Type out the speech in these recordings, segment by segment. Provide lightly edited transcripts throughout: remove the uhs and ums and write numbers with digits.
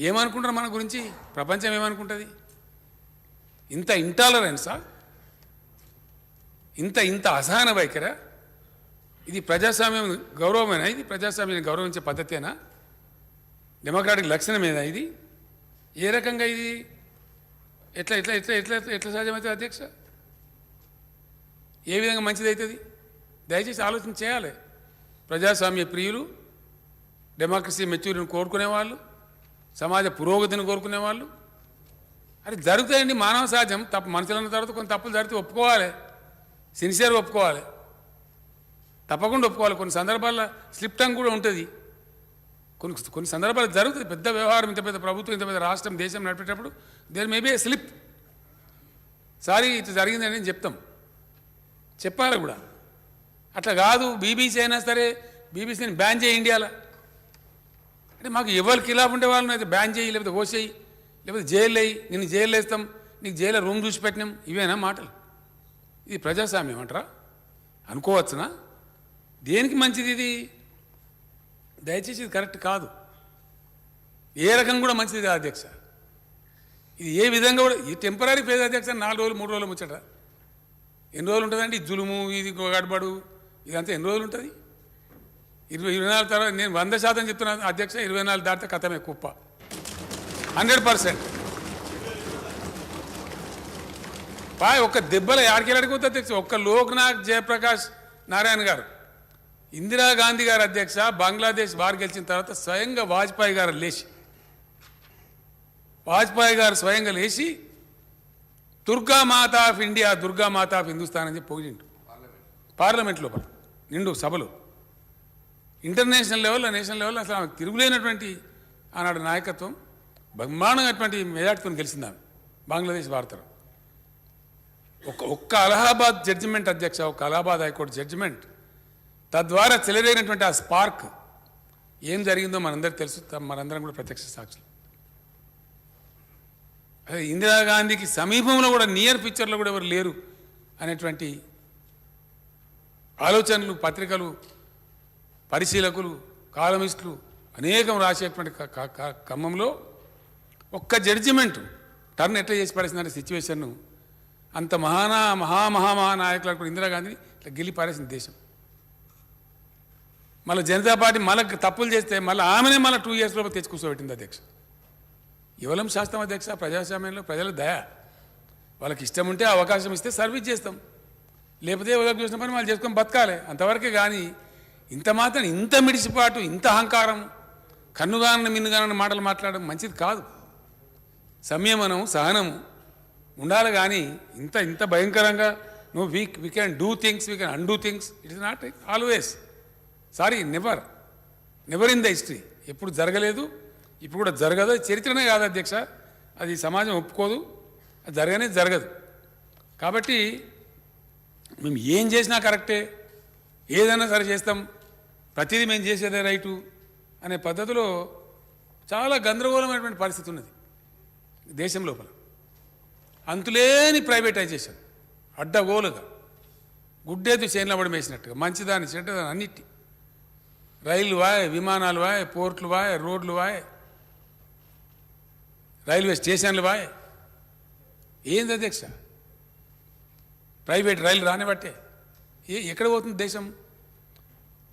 ఏమనుకుంటారు మన గురించి? ప్రపంచం ఏమనుకుంటుంది? ఇంత ఇంటాలరెన్సా? ఇంత అసహన వైఖరా? ఇది ప్రజాస్వామ్యం గౌరవమేనా? ఇది ప్రజాస్వామ్యాన్ని గౌరవించే పద్ధతేనా? డెమోక్రాటిక్ లక్షణమేనా ఇది? ఏ రకంగా ఇది ఎట్లా ఎట్లా ఎట్లా ఎట్లా ఎట్లా సాధ్యమవుతుంది అధ్యక్ష? ఏ విధంగా మంచిది అవుతుంది? దయచేసి ఆలోచన చేయాలి. ప్రజాస్వామ్య ప్రియులు, డెమోక్రసీ మెచ్యూరిటీని కోరుకునేవాళ్ళు, సమాజ పురోగతిని కోరుకునేవాళ్ళు, అది జరుగుతాయండి, మానవ సహజం. తప్పు మనుషులన్న తర్వాత కొన్ని తప్పులు జరిగితే ఒప్పుకోవాలి, సిన్సియర్గా ఒప్పుకోవాలి, తప్పకుండా ఒప్పుకోవాలి. కొన్ని సందర్భాల్లో స్లిప్ టంగ్ కూడా ఉంటుంది. కొన్ని సందర్భాలు జరుగుతుంది. పెద్ద వ్యవహారం, ఇంత పెద్ద ప్రభుత్వం, ఇంత పెద్ద రాష్ట్రం, దేశం నడిపేటప్పుడు there maybe a slip. Sorry ఇట్లా జరిగిందని నేను చెప్తాం, చెప్పాలి కూడా. అట్లా కాదు బీబీసీ అయినా సరే బీబీసీని బ్యాన్ చేయి ఇండియాలో అంటే మాకు ఎవరికి ఖిలాఫ్ ఉండే వాళ్ళని అయితే బ్యాన్ చేయి, లేకపోతే ఓసేయి, లేకపోతే జైలు అయ్యి నిన్ను జైలు వేస్తాం, నీకు జైల్లో రూమ్ చూసి పెట్టినాం, ఇవేనా మాటలు? ఇది ప్రజాస్వామ్యం అంటారా? అనుకోవచ్చునా? దేనికి మంచిది ఇది? దయచేసి ఇది కరెక్ట్ కాదు. ఏ రకం కూడా మంచిది కాదు అధ్యక్ష. ఇది ఏ విధంగా కూడా ఈ టెంపరీ ఫేజ్ అధ్యక్ష 4 రోజులు 3 రోజులు ముచ్చట. ఎన్ని రోజులు ఉంటుందండి జులుము, ఇది గడబడు, ఇదంతా ఎన్ని రోజులు ఉంటుంది? 24 తర్వాత నేను 100% చెప్తున్నాను అధ్యక్ష. 24 దాటితే కథమే కుప్ప, 100%. ఒక్క దెబ్బల యాడికెళ్ళాడిపోతుంది అధ్యక్ష. ఒక్క లోక్నాథ్ జయప్రకాష్ నారాయణ గారు, ఇందిరాగాంధీ గారు అధ్యక్ష బంగ్లాదేశ్ వారు గెలిచిన తర్వాత స్వయంగా వాజ్పేయి గారు స్వయంగా లేచి Durgamata of India, Durgamata of Hindustan అని చెప్పి పొగిడిండు పార్లమెంట్ లోపల నిండు సభలో. ఇంటర్నేషనల్ లెవెల్లో, నేషనల్ లెవెల్లో అసలు ఆమెకు తిరుగులేనటువంటి ఆనాడు నాయకత్వం, బ్రహ్మాండమైనటువంటి మెజార్టీతో గెలిచింది ఆమె బంగ్లాదేశ్ వార్తలు. ఒక్క అలహాబాద్ జడ్జిమెంట్ అధ్యక్ష, ఒక్క అలహాబాద్ హైకోర్టు జడ్జిమెంట్, తద్వారా చెలరేగినటువంటి ఆ స్పార్క్ ఏం జరిగిందో మనందరికీ తెలుసు, మనందరం కూడా ప్రత్యక్ష సాక్షులు. అదే ఇందిరాగాంధీకి సమీపంలో కూడా, నియర్ పిక్చర్లో కూడా ఎవరు లేరు అనేటువంటి ఆలోచనలు పత్రికలు, పరిశీలకులు, కాలమిస్టులు అనేకం రాసేటువంటి క్రమంలో ఒక్క జడ్జిమెంటు టర్న్ ఎట్లా చేసి పడేసిందంటే సిచ్యువేషన్ను, అంత మహానాయకులకు ఇందిరాగాంధీని ఇట్లా గిల్లి పారేసింది దేశం. మళ్ళీ జనతా పార్టీ మళ్ళీ తప్పులు చేస్తే మళ్ళీ ఆమెనే మళ్ళీ 2 years లోపల తెచ్చి కూర్చోబెట్టింది అధ్యక్ష. ఇవ్వలం శాస్త్రం అధ్యక్ష. ప్రజాస్వామ్యంలో ప్రజల దయ, వాళ్ళకి ఇష్టం ఉంటే అవకాశం ఇస్తే సర్వీస్ చేస్తాం, లేకపోతే ఎవరికి చూసిన పని వాళ్ళు చేసుకొని బతకాలి, అంతవరకే. కానీ ఇంత మాత్రం ఇంత మిడిసిపాటు, ఇంత అహంకారం, కన్నుగానని మిన్నుగానని మాటలు మాట్లాడడం మంచిది కాదు. సంయమనం, సహనము ఉండాలి. కానీ ఇంత భయంకరంగా we can do things, we can undo things, it is not always, sorry, never in the history. ఎప్పుడు జరగలేదు, ఇప్పుడు కూడా జరగదు. చరిత్రనే కాదు అధ్యక్ష, అది సమాజం ఒప్పుకోదు, అది జరగదు. కాబట్టి మేము ఏం చేసినా కరెక్టే, ఏదైనా సరే చేస్తాం, ప్రతిదీ మేము చేసేదే రైటు అనే పద్ధతిలో చాలా గందరగోళమైనటువంటి పరిస్థితి ఉన్నది దేశం లోపల. అంతులేని ప్రైవేటైజేషన్, అడ్డగోలుగా గుడ్డేది చేనులో పడి వేసినట్టుగా, మంచిదాన్ని చెడ్డదాన్ని అన్నిటి, రైళ్ళు వాయ్, విమానాలు వాయ్, పోర్ట్లు వాయ్, రోడ్లు వాయ్, రైల్వే స్టేషన్లు వాయ్. ఏంది అధ్యక్ష? ప్రైవేట్ రైలు రానిబట్టే ఎక్కడ పోతుంది దేశం?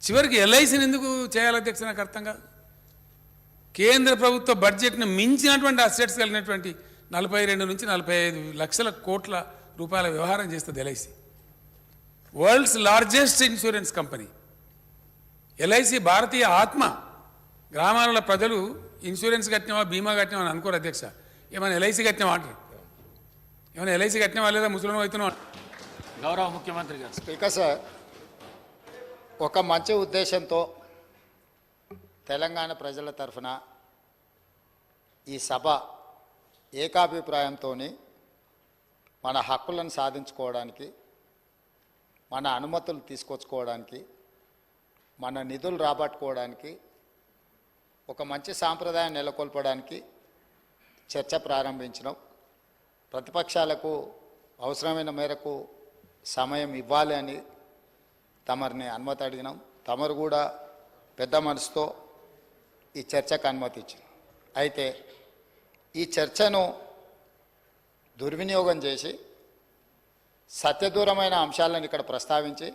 చివరికి ఎల్ఐసిని ఎందుకు చేయాలి అధ్యక్ష? నాకు అర్థం కాదు. కేంద్ర ప్రభుత్వ బడ్జెట్ను మించినటువంటి అసెట్స్ కలిగినటువంటి 42 నుంచి 45 లక్షల కోట్ల రూపాయల వ్యవహారం చేస్తుంది LIC. World's largest insurance company LIC, భారతీయ ఆత్మ. గ్రామాల ప్రజలు ఇన్సూరెన్స్ కట్టినావా, బీమా కట్టినావా అని అనుకోరు అధ్యక్ష. ఏమైనా ఎల్ఐసి కట్టినావా అంటారు. ఏమైనా ఎల్ఐసి కట్టినావా లేదా, ముసలిం అవుతున్నావా? గౌరవ ముఖ్యమంత్రి గారు. స్పీకర్ సార్, ఒక మంచి ఉద్దేశంతో తెలంగాణ ప్రజల తరఫున ఈ సభ ఏకాభిప్రాయంతో మన హక్కులను సాధించుకోవడానికి, మన అనుమతులు తీసుకొచ్చుకోవడానికి, మన నిధులు రాబట్టుకోవడానికి, ఒక మంచి సాంప్రదాయం నెలకొల్పడానికి చర్చ ప్రారంభించినాం. ప్రతిపక్షాలకు అవసరమైన మేరకు సమయం ఇవ్వాలి అని తమరిని అనుమతి అడిగినాం. తమరు కూడా పెద్ద మనసుతో ఈ చర్చకు అనుమతి ఇచ్చింది. అయితే ఈ చర్చను దుర్వినియోగం చేసి సత్యదూరమైన అంశాలను ఇక్కడ ప్రస్తావించి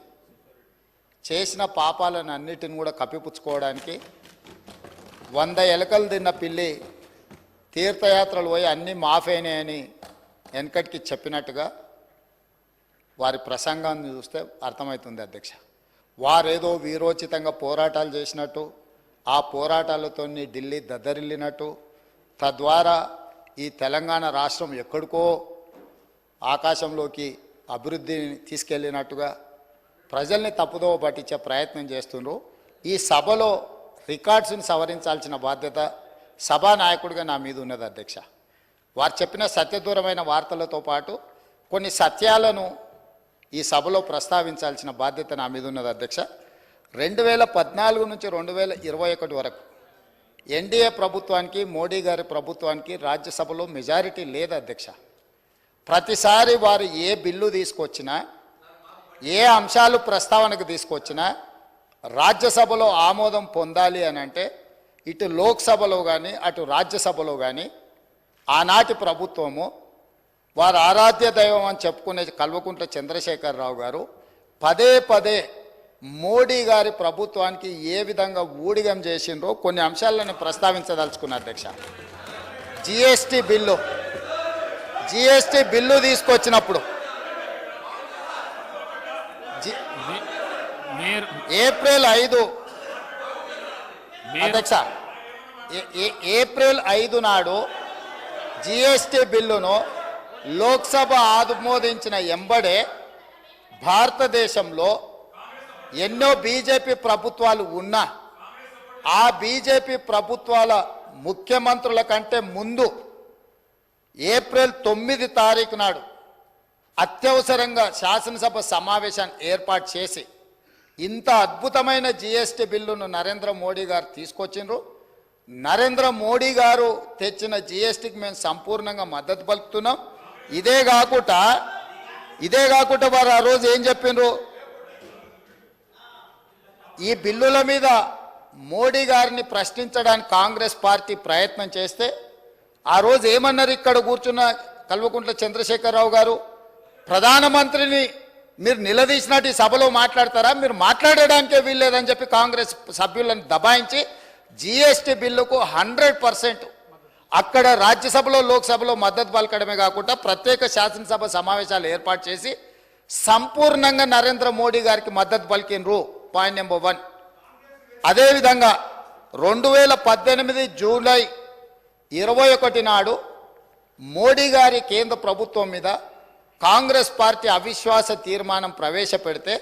చేసిన పాపాలను అన్నిటిని కూడా కప్పిపుచ్చుకోవడానికి 100 ఎలకలు తిన్న పిల్లి తీర్థయాత్రలు పోయి అన్నీ మాఫైనాయని వెనకటికి చెప్పినట్టుగా వారి ప్రసంగాన్ని చూస్తే అర్థమవుతుంది అధ్యక్ష. వారేదో వీరోచితంగా పోరాటాలు చేసినట్టు, ఆ పోరాటాలతో ఢిల్లీ దద్దరిల్లినట్టు, తద్వారా ఈ తెలంగాణ రాష్ట్రం ఎక్కడికో ఆకాశంలోకి అభివృద్ధిని తీసుకెళ్ళినట్టుగా ప్రజల్ని తప్పుదోవ పట్టించే ప్రయత్నం చేస్తున్నారు. ఈ సభలో రికార్డ్స్ని సవరించాల్సిన బాధ్యత సభానాయకుడిగా నా మీద ఉన్నది అధ్యక్ష. వారు చెప్పిన సత్యదూరమైన వార్తలతో పాటు కొన్ని సత్యాలను ఈ సభలో ప్రస్తావించాల్సిన బాధ్యత నా మీద ఉన్నది అధ్యక్ష. 2014 నుంచి 2021 వరకు ఎన్డీఏ ప్రభుత్వానికి, మోడీ గారి ప్రభుత్వానికి రాజ్యసభలో మెజారిటీ లేదు అధ్యక్ష. ప్రతిసారి వారు ఏ బిల్లు తీసుకొచ్చినా, ఏ అంశాలు ప్రస్తావనకు తీసుకొచ్చినా రాజ్యసభలో ఆమోదం పొందాలి అని అంటే ఇటు లోక్సభలో కానీ అటు రాజ్యసభలో కానీ ఆనాటి ప్రభుత్వము వారు ఆరాధ్య దైవం అని చెప్పుకునే కల్వకుంట్ల చంద్రశేఖరరావు గారు పదే పదే మోడీ గారి ప్రభుత్వానికి ఏ విధంగా ఊడిగం చేసిండ్రో కొన్ని అంశాలను ప్రస్తావించదలుచుకున్న అధ్యక్ష. జిఎస్టీ బిల్లు తీసుకొచ్చినప్పుడు ఏప్రిల్ 5 అధ్యక్ష, ఏప్రిల్ 5 నాడు జిఎస్టీ బిల్లును లోక్సభ ఆమోదించిన ఎంబడే భారతదేశంలో ఎన్నో బీజేపీ ప్రభుత్వాలు ఉన్నా ఆ బీజేపీ ప్రభుత్వాల ముఖ్యమంత్రుల కంటే ముందు ఏప్రిల్ 9 తారీఖు నాడు అత్యవసరంగా శాసనసభ సమావేశాన్ని ఏర్పాటు చేసి ఇంత అద్భుతమైన జిఎస్టీ బిల్లును నరేంద్ర మోడీ గారు తీసుకొచ్చిండ్రు. నరేంద్ర మోడీ గారు తెచ్చిన జిఎస్టీకి మేము సంపూర్ణంగా మద్దతు పలుకుతున్నాం. ఇదే కాకుండా వారు ఆ రోజు ఏం చెప్పిండ్రు, ఈ బిల్లుల మీద మోడీ గారిని ప్రశ్నించడానికి కాంగ్రెస్ పార్టీ ప్రయత్నం చేస్తే ఆ రోజు ఏమన్నారు ఇక్కడ కూర్చున్న కల్వకుంట్ల చంద్రశేఖరరావు గారు, ప్రధానమంత్రిని మీరు నిలదీసినట్టు ఈ సభలో మాట్లాడతారా, మీరు మాట్లాడడానికే వీల్లేదని చెప్పి కాంగ్రెస్ సభ్యులను దబాయించి జిఎస్టీ బిల్లుకు 100% అక్కడ రాజ్యసభలో లోక్సభలో మద్దతు పలకడమే కాకుండా ప్రత్యేక శాసనసభ సమావేశాలు ఏర్పాటు చేసి సంపూర్ణంగా నరేంద్ర మోడీ గారికి మద్దతు పలికినరు. Point number 1. అదేవిధంగా 2018 జూలై 21 నాడు మోడీ గారి కేంద్ర ప్రభుత్వం మీద కాంగ్రెస్ పార్టీ అవిశ్వాస తీర్మానం ప్రవేశపెడితే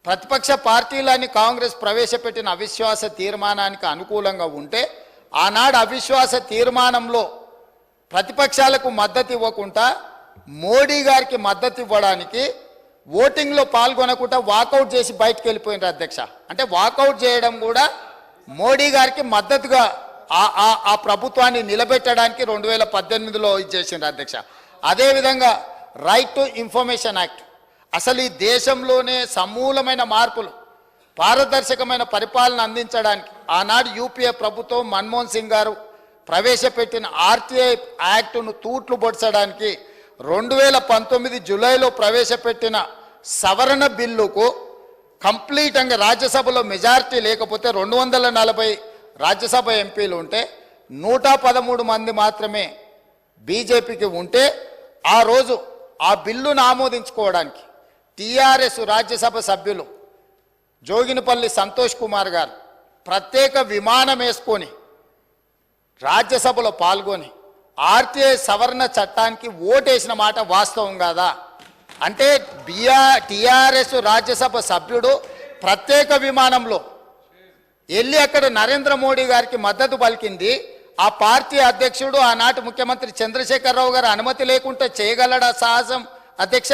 ప్రతిపక్ష పార్టీలని కాంగ్రెస్ ప్రవేశపెట్టిన అవిశ్వాస తీర్మానానికి అనుకూలంగా ఉంటే ఆనాడు అవిశ్వాస తీర్మానంలో ప్రతిపక్షాలకు మద్దతు ఇవ్వకుండా మోడీ గారికి మద్దతు ఇవ్వడానికి ఓటింగ్లో పాల్గొనకుండా వాకౌట్ చేసి బయటకు వెళ్ళిపోయినారు అధ్యక్ష. అంటే వాకౌట్ చేయడం కూడా మోడీ గారికి మద్దతుగా ఆ ప్రభుత్వాన్ని నిలబెట్టడానికి 2018లో ఇచ్చేసిండ్రు అధ్యక్ష. అదేవిధంగా రైట్ టు ఇన్ఫర్మేషన్ యాక్ట్, అసలు ఈ దేశంలోనే సమూలమైన మార్పులు, పారదర్శకమైన పరిపాలన అందించడానికి ఆనాడు యూపీఏ ప్రభుత్వం మన్మోహన్ సింగ్ గారు ప్రవేశపెట్టిన ఆర్టీఐ యాక్టును తూట్లు పొడచడానికి 2019 జూలైలో ప్రవేశపెట్టిన సవరణ బిల్లుకు కంప్లీట్గా రాజ్యసభలో మెజారిటీ లేకపోతే 240 రాజ్యసభ ఎంపీలు ఉంటే 113 మంది మాత్రమే బీజేపీకి ఉంటే ఆ రోజు ఆ బిల్లును ఆమోదించుకోవడానికి టీఆర్ఎస్ రాజ్యసభ సభ్యులు జోగినిపల్లి సంతోష్ కుమార్ గారు ప్రత్యేక విమానం వేసుకొని రాజ్యసభలో పాల్గొని ఆర్టీఐ సవరణ చట్టానికి ఓటేసిన మాట వాస్తవం కాదా? అంటే టీఆర్ఎస్ రాజ్యసభ సభ్యుడు ప్రత్యేక విమానంలో వెళ్ళి అక్కడ నరేంద్ర మోడీ గారికి మద్దతు పలికింది. ఆ పార్టీ అధ్యక్షుడు ఆనాటి ముఖ్యమంత్రి చంద్రశేఖరరావు గారు అనుమతి లేకుండా చేయగలడా సాహసం అధ్యక్ష?